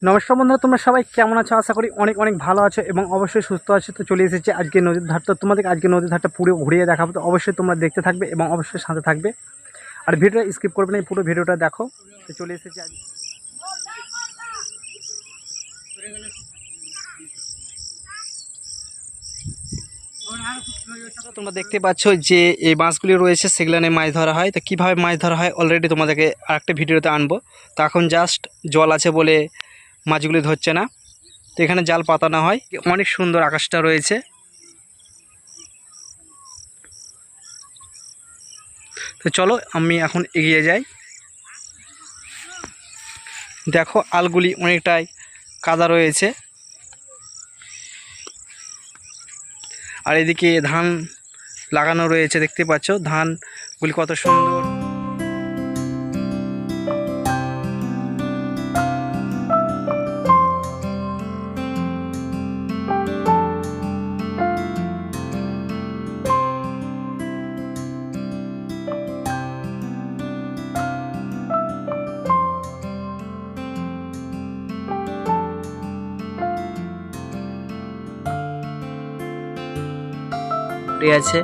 নমস্কার বন্ধুরা, তোমরা সবাই কেমন আছো? আশা করি অনেক অনেক ভালো আছো এবং অবশ্যই সুস্থ আছো। তো চলে এসেছি আজকে নদীর ধার। তো তোমাদের আজকে নদীর ধারটা পুরো ঘুরিয়ে দেখাবো। তো অবশ্যই তোমরা দেখতে থাকবে এবং অবশ্যই সাথে থাকবে, আর ভিডিওটা স্কিপ করবে না, পুরো ভিডিওটা দেখো। তো চলে এসেছি আজ তোমরা দেখতে পাচ্ছ যে এই মাছগুলি রয়েছে, সেগুলো নিয়ে মাছ ধরা হয়। তো কীভাবে মাছ ধরা হয় অলরেডি তোমাদেরকে আরেকটা ভিডিওতে আনবো। তো এখন জাস্ট জল আছে বলে মাছগুলি ধরছে না। তো এখানে জাল পাতানো হয়। অনেক সুন্দর আকাশটা রয়েছে। তো চলো আমি এখন এগিয়ে যাই। দেখো আলগুলি অনেকটাই কাদা রয়েছে, আর এদিকে ধান লাগানো রয়েছে। দেখতে পাচ্ছ ধানগুলি কত সুন্দর। আছে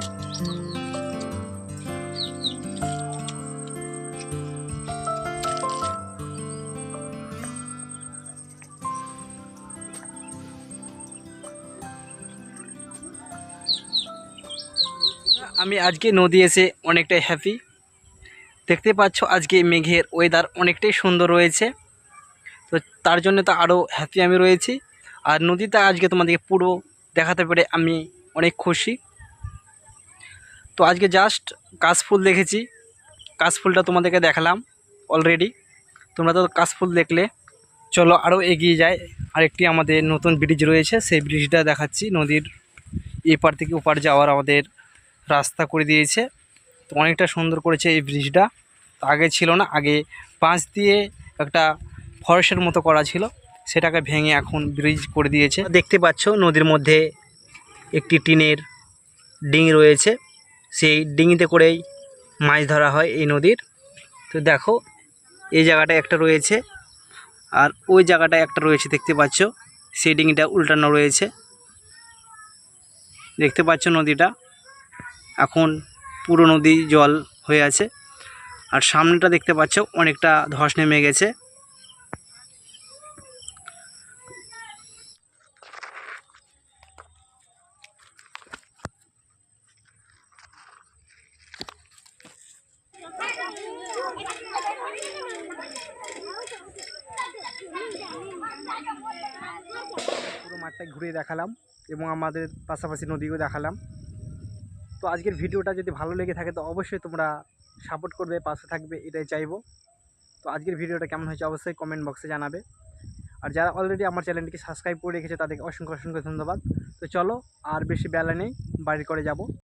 আমি আজকে নদী এসে অনেকটাই হ্যাপি। দেখতে পাচ্ছ আজকে মেঘের ওয়েদার অনেকটাই সুন্দর রয়েছে। তো তার জন্য তো আরও হ্যাপি আমি রয়েছি। আর নদীটা আজকে তোমাদেরকে পুরো দেখাতে পেরে আমি অনেক খুশি। তো আজকে জাস্ট কাশফুল দেখেছি, কাশফুলটা তোমাদেরকে দেখালাম অলরেডি। তোমরা তো কাশফুল দেখলে। চলো আরও এগিয়ে যায়। আরেকটি আমাদের নতুন ব্রিজ রয়েছে, সেই ব্রিজটা দেখাচ্ছি। নদীর এপার থেকে ওপার যাওয়ার আমাদের রাস্তা করে দিয়েছে। তো অনেকটা সুন্দর করেছে এই ব্রিজটা। আগে ছিল না, আগে বাঁশ দিয়ে একটা ফরেস্টের মতো করা ছিল, সেটাকে ভেঙে এখন ব্রিজ করে দিয়েছে। দেখতে পাচ্ছ নদীর মধ্যে একটি টিনের ডিঙি রয়েছে, সেই ডিঙিতে করেই মাছ ধরা হয় এই নদীর। তো দেখো এই জায়গাটায় একটা রয়েছে, আর ওই জায়গাটায় একটা রয়েছে। দেখতে পাচ্ছ সেই ডিঙিটা উল্টানো রয়েছে। দেখতে পাচ্ছ নদীটা এখন পুরো নদী জল হয়ে আছে। আর সামনেটা দেখতে পাচ্ছ অনেকটা ধস নেমে গেছে। পুরো মাঠটা ঘুরে দেখালাম এবং আমাদের পাশাপাশি নদীও দেখালাম। তো আজকের ভিডিওটা যদি ভালো লেগে থাকে তো অবশ্যই তোমরা সাপোর্ট করবে, পাশে থাকবে, এটাই চাইবো। তো আজকের ভিডিওটা কেমন হয়েছে অবশ্যই কমেন্ট বক্সে জানাবে। আর যারা অলরেডি আমার চ্যানেলটিকে সাবস্ক্রাইব করে রেখেছে তাদেরকে অসংখ্য অসংখ্য ধন্যবাদ। তো চলো আর বেশি বেলা নেই, বাড়ি করে যাব।